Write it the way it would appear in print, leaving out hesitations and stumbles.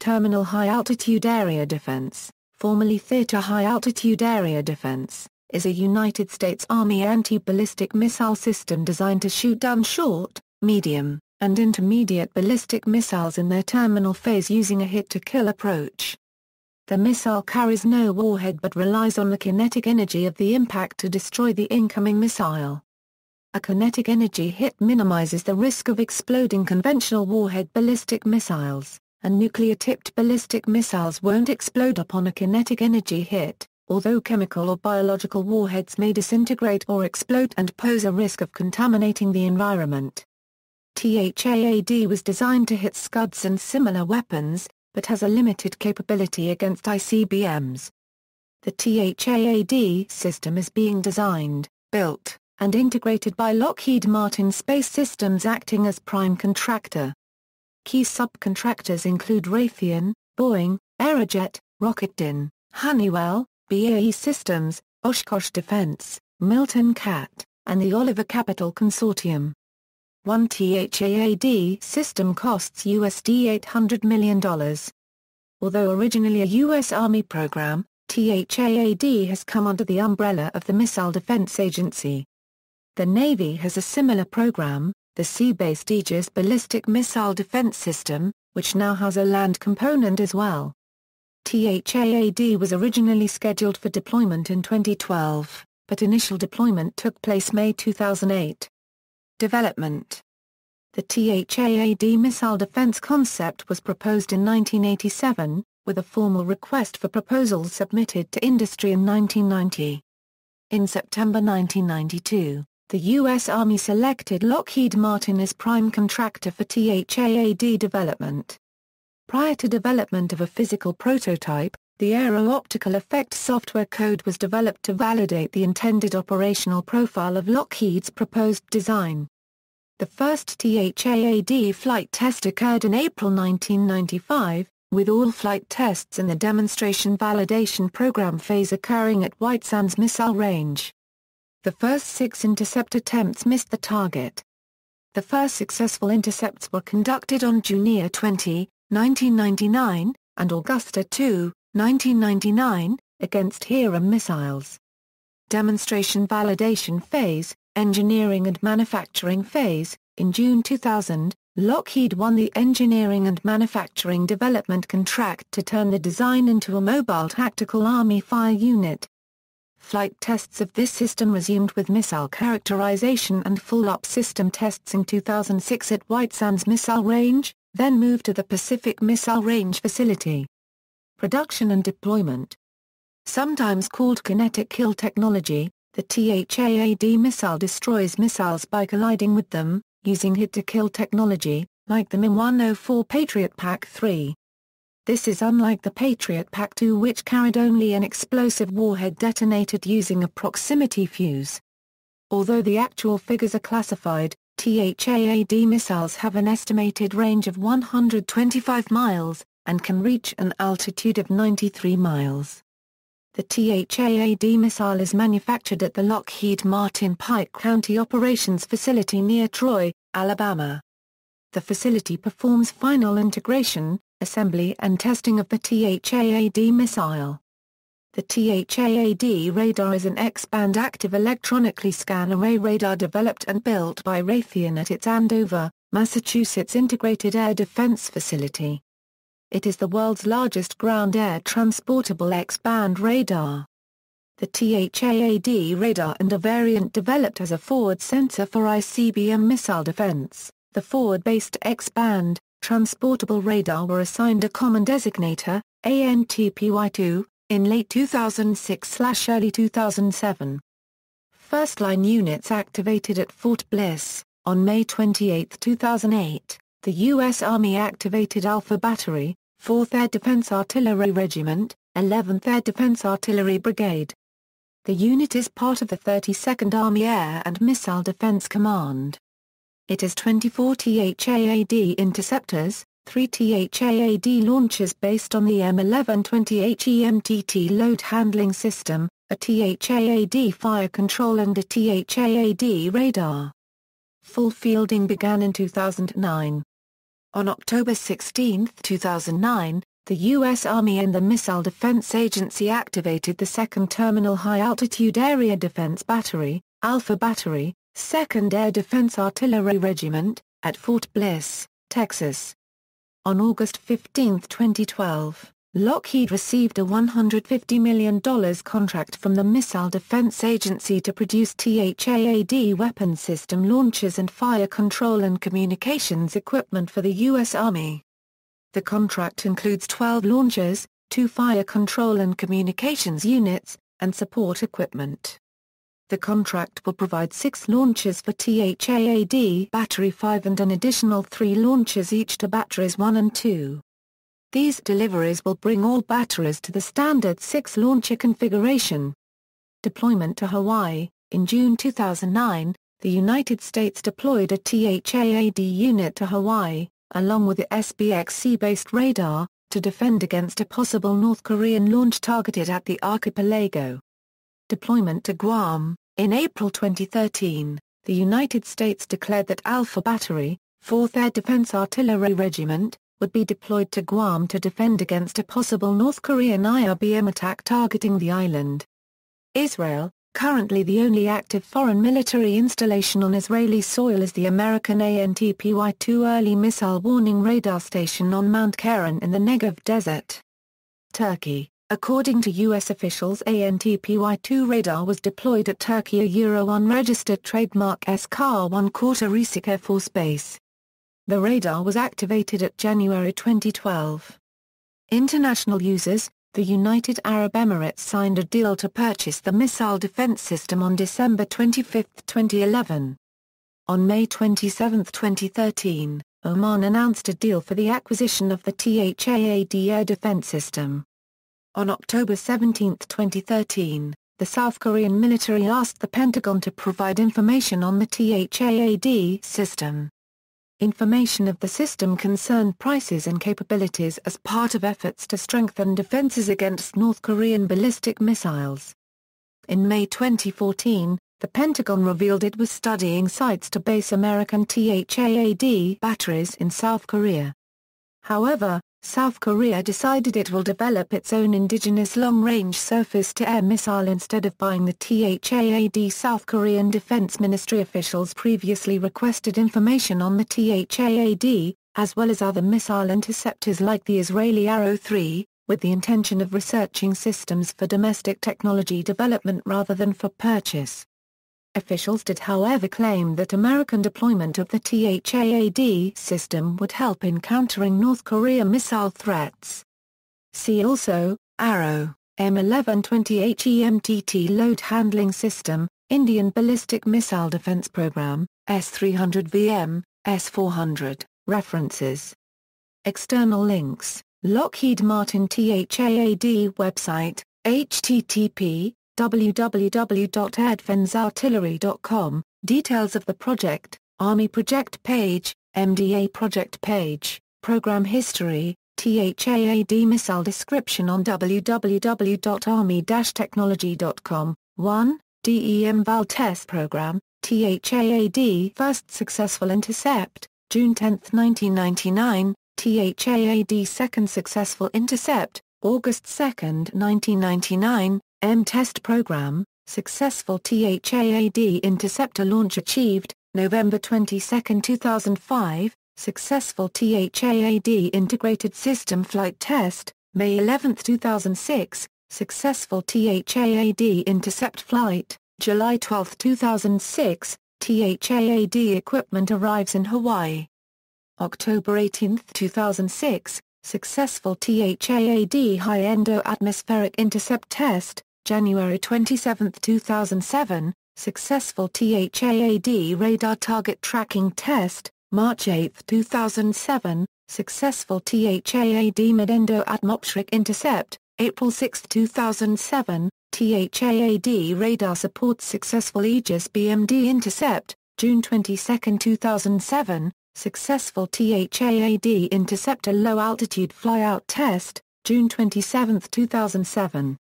Terminal High Altitude Area Defense, formerly Theater High Altitude Area Defense, is a United States Army anti-ballistic missile system designed to shoot down short, medium, and intermediate ballistic missiles in their terminal phase using a hit-to-kill approach. The missile carries no warhead but relies on the kinetic energy of the impact to destroy the incoming missile. A kinetic energy hit minimizes the risk of exploding conventional warhead ballistic missiles, and nuclear-tipped ballistic missiles won't explode upon a kinetic energy hit, although chemical or biological warheads may disintegrate or explode and pose a risk of contaminating the environment. THAAD was designed to hit Scuds and similar weapons, but has a limited capability against ICBMs. The THAAD system is being designed, built, and integrated by Lockheed Martin Space Systems acting as prime contractor. Key subcontractors include Raytheon, Boeing, Aerojet, Rocketdyne, Honeywell, BAE Systems, Oshkosh Defense, MiltonCAT, and the Oliver Capital Consortium. One THAAD system costs $800 million. Although originally a U.S. Army program, THAAD has come under the umbrella of the Missile Defense Agency. The Navy has a similar program, the Sea-based Aegis Ballistic Missile Defense System, which now has a land component as well. THAAD was originally scheduled for deployment in 2012, but initial deployment took place May 2008. Development. The THAAD missile defense concept was proposed in 1987, with a formal request for proposals submitted to industry in 1990. In September 1992, the U.S. Army selected Lockheed Martin as prime contractor for THAAD development. Prior to development of a physical prototype, the aero-optical effect software code was developed to validate the intended operational profile of Lockheed's proposed design. The first THAAD flight test occurred in April 1995, with all flight tests in the demonstration validation program phase occurring at White Sands Missile Range. The first 6 intercept attempts missed the target. The first successful intercepts were conducted on June 20, 1999, and August 2, 1999, against Hiram missiles. Demonstration validation phase, engineering and manufacturing phase. In June 2000, Lockheed won the engineering and manufacturing development contract to turn the design into a mobile tactical Army fire unit. Flight tests of this system resumed with missile characterization and full-up system tests in 2006 at White Sands Missile Range, then moved to the Pacific Missile Range facility. Production and deployment. Sometimes called kinetic kill technology, the THAAD missile destroys missiles by colliding with them, using hit-to-kill technology, like the Mi-104 Patriot PAC-3. This is unlike the Patriot PAC-2, which carried only an explosive warhead detonated using a proximity fuse. Although the actual figures are classified, THAAD missiles have an estimated range of 125 miles, and can reach an altitude of 93 miles. The THAAD missile is manufactured at the Lockheed Martin Pike County Operations Facility near Troy, Alabama. The facility performs final integration, assembly and testing of the THAAD missile. The THAAD radar is an X-band active electronically scan array radar developed and built by Raytheon at its Andover, Massachusetts Integrated Air Defense Facility. It is the world's largest ground-air transportable X-band radar. The THAAD radar and a variant developed as a forward sensor for ICBM missile defense, the forward-based X-band, transportable radar were assigned a common designator, ANTPY2, in late 2006/early 2007. First-line units activated at Fort Bliss. On May 28, 2008, the U.S. Army activated Alpha Battery, 4th Air Defense Artillery Regiment, 11th Air Defense Artillery Brigade. The unit is part of the 32nd Army Air and Missile Defense Command. It has 24 THAAD interceptors, 3 THAAD launchers based on the M1120 HEMTT load handling system, a THAAD fire control and a THAAD radar. Full fielding began in 2009. On October 16, 2009, The U.S. Army and the Missile Defense Agency activated the 2nd Terminal High Altitude Area Defense Battery, Alpha Battery, 2nd Air Defense Artillery Regiment, at Fort Bliss, Texas. On August 15, 2012, Lockheed received a $150 million contract from the Missile Defense Agency to produce THAAD weapon system launchers and fire control and communications equipment for the U.S. Army. The contract includes 12 launchers, 2 fire control and communications units, and support equipment. The contract will provide 6 launchers for THAAD Battery 5 and an additional 3 launchers each to Batteries 1 and 2. These deliveries will bring all batteries to the standard 6-launcher configuration. Deployment to Hawaii. In June 2009, the United States deployed a THAAD unit to Hawaii, along with the SBX-C-based radar, to defend against a possible North Korean launch targeted at the archipelago. Deployment to Guam. In April 2013, the United States declared that Alpha Battery, 4th Air Defense Artillery Regiment, would be deployed to Guam to defend against a possible North Korean ICBM attack targeting the island. Israel. Currently the only active foreign military installation on Israeli soil is the American ANTPY-2 early missile warning radar station on Mount Keren in the Negev Desert. Turkey. According to U.S. officials, ANTPY-2 radar was deployed at Turkey unregistered trademark SK-1 Korta Air Force Base. The radar was activated at January 2012. International users. The United Arab Emirates signed a deal to purchase the missile defense system on December 25, 2011. On May 27, 2013, Oman announced a deal for the acquisition of the THAAD air defense system. On October 17, 2013, the South Korean military asked the Pentagon to provide information on the THAAD system. Information of the system concerned prices and capabilities as part of efforts to strengthen defenses against North Korean ballistic missiles. In May 2014, the Pentagon revealed it was studying sites to base American THAAD batteries in South Korea. However, South Korea decided it will develop its own indigenous long-range surface-to-air missile instead of buying the THAAD. South Korean Defense Ministry officials previously requested information on the THAAD, as well as other missile interceptors like the Israeli Arrow 3, with the intention of researching systems for domestic technology development rather than for purchase. Officials did however claim that American deployment of the THAAD system would help in countering North Korea missile threats. See also, Arrow, M1120 HEMTT Load Handling System, Indian Ballistic Missile Defense Program, S-300VM, S-400, references. External links, Lockheed Martin THAAD website, http www.adfensartillery.com, details of the project, Army project page, MDA project page, program history, THAAD missile description on www.army-technology.com, 1, DEM Val test program, THAAD first successful intercept, June 10, 1999, THAAD second successful intercept, August 2, 1999, M-Test Program, successful THAAD interceptor launch achieved, November 22, 2005, successful THAAD integrated system flight test, May 11, 2006, successful THAAD intercept flight, July 12, 2006, THAAD equipment arrives in Hawaii. October 18, 2006, successful THAAD high endo-atmospheric intercept test, January 27, 2007, successful THAAD radar target tracking test, March 8, 2007, successful THAAD mid-endo-atmospheric intercept, April 6, 2007, THAAD radar supports successful Aegis BMD intercept, June 22, 2007, successful THAAD interceptor low-altitude flyout test, June 27, 2007.